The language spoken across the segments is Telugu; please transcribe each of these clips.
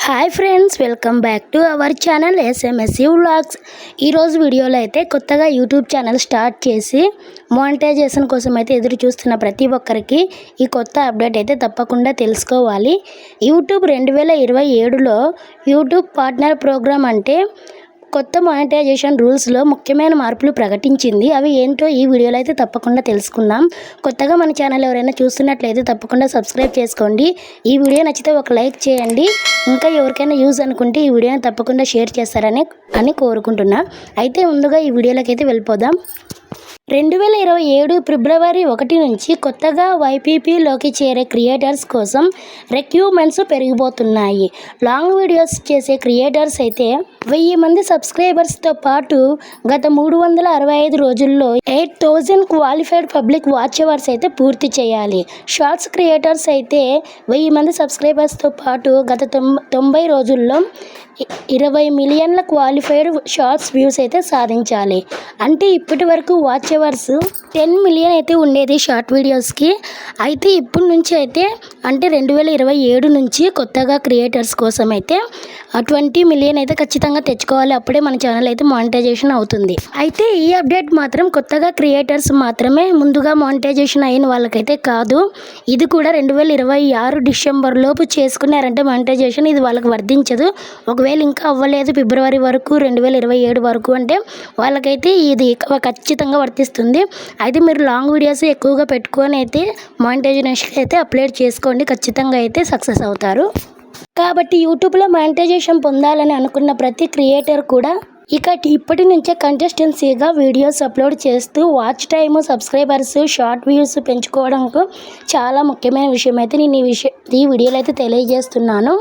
Hi friends, welcome back to our channel SMSC vlogs. ఈరోజు వీడియోలో అయితే కొత్తగా యూట్యూబ్ ఛానల్ స్టార్ట్ చేసి మానిటైజేషన్ కోసం అయితే ఎదురు చూస్తున్న ప్రతి ఒక్కరికి ఈ కొత్త అప్డేట్ అయితే తప్పకుండా తెలుసుకోవాలి. యూట్యూబ్ 2027లో యూట్యూబ్ పార్ట్నర్ ప్రోగ్రామ్ అంటే కొత్త మానిటైజేషన్ రూల్స్లో ముఖ్యమైన మార్పులు ప్రకటించింది. అవి ఏంటో ఈ వీడియోలో అయితే తప్పకుండా తెలుసుకుందాం. కొత్తగా మన ఛానల్ ఎవరైనా చూస్తున్నట్లయితే తప్పకుండా సబ్స్క్రైబ్ చేసుకోండి. ఈ వీడియో నచ్చితే ఒక లైక్ చేయండి. ఇంకా ఎవరికైనా యూజ్ అనుకుంటే ఈ వీడియోని తప్పకుండా షేర్ చేస్తారని కోరుకుంటున్నా. అయితే ముందుగా ఈ వీడియోలోకి అయితే వెళ్ళిపోదాం. 2027 ఫిబ్రవరి 1 నుంచి కొత్తగా వైపీపీలోకి చేరే క్రియేటర్స్ కోసం రిక్రూట్మెంట్స్ పెరిగిపోతున్నాయి. లాంగ్ వీడియోస్ చేసే క్రియేటర్స్ అయితే 1000 మంది సబ్స్క్రైబర్స్తో పాటు గత 365 రోజుల్లో 8000 క్వాలిఫైడ్ పబ్లిక్ వాచ్ అవర్స్ అయితే పూర్తి చేయాలి. షార్ట్స్ క్రియేటర్స్ అయితే 1000 మంది సబ్స్క్రైబర్స్తో పాటు గత 90 రోజుల్లో 20 మిలియన్ల క్వాలిఫైడ్ షార్ట్స్ వ్యూస్ అయితే సాధించాలి. అంటే ఇప్పటి వరకు వాచ్ అవర్స్ 10 మిలియన్ అయితే ఉండేది షార్ట్ వీడియోస్కి. అయితే ఇప్పటి నుంచి అయితే అంటే 2027 నుంచి కొత్తగా క్రియేటర్స్ కోసం అయితే 20 మిలియన్ అయితే ఖచ్చితంగా తెచ్చుకోవాలి. అప్పుడే మన ఛానల్ అయితే మానిటైజేషన్ అవుతుంది. అయితే ఈ అప్డేట్ మాత్రం కొత్తగా క్రియేటర్స్ మాత్రమే, ముందుగా మానిటైజేషన్ అయిన వాళ్ళకైతే కాదు. ఇది కూడా 2026 డిసెంబర్ లోపు చేసుకున్నారంటే మానిటైజేషన్ ఇది వాళ్ళకి వర్తించదు. ఒకవేళ ఇంకా అవ్వలేదు ఫిబ్రవరి వరకు 2027 వరకు అంటే వాళ్ళకైతే ఇది ఖచ్చితంగా వర్తిస్తుంది. అయితే మీరు లాంగ్ వీడియోస్ ఎక్కువగా పెట్టుకొని అయితే మానిటైజేషన్ అయితే అప్లోడ్ చేసుకోండి, ఖచ్చితంగా అయితే సక్సెస్ అవుతారు. కాబట్టి యూట్యూబ్లో మానిటైజేషన్ పొందాలని అనుకున్న ప్రతి క్రియేటర్ కూడా ఇప్పటి నుంచే కంటెస్టెన్సీగా వీడియోస్ అప్లోడ్ చేస్తూ watch time, subscribers, short views పెంచుకోవడానికి చాలా ముఖ్యమైన విషయం అయితే నేను ఈ వీడియోలో అయితే తెలియజేస్తున్నాను.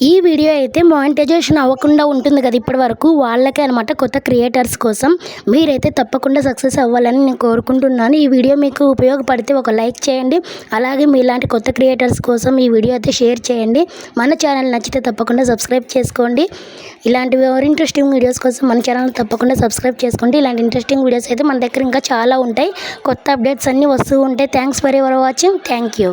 ఈ వీడియో అయితే మానిటైజేషన్ అవ్వకుండా ఉంటుంది కదా ఇప్పటి వరకు, వాళ్ళకే అనమాట, కొత్త క్రియేటర్స్ కోసం. మీరైతే తప్పకుండా సక్సెస్ అవ్వాలని నేను కోరుకుంటున్నాను. ఈ వీడియో మీకు ఉపయోగపడితే ఒక లైక్ చేయండి. అలాగే మీలాంటి కొత్త క్రియేటర్స్ కోసం ఈ వీడియో అయితే షేర్ చేయండి. మన ఛానల్ నచ్చితే తప్పకుండా సబ్స్క్రైబ్ చేసుకోండి. ఇలాంటి ఇంట్రెస్టింగ్ వీడియోస్ కోసం మన ఛానల్ తప్పకుండా సబ్స్క్రైబ్ చేసుకోండి. ఇలాంటి ఇంట్రెస్టింగ్ వీడియోస్ అయితే మన దగ్గర ఇంకా చాలా ఉంటాయి. కొత్త అప్డేట్స్ అన్నీ వస్తూ ఉంటాయి. Thanks for your watching. Thank you.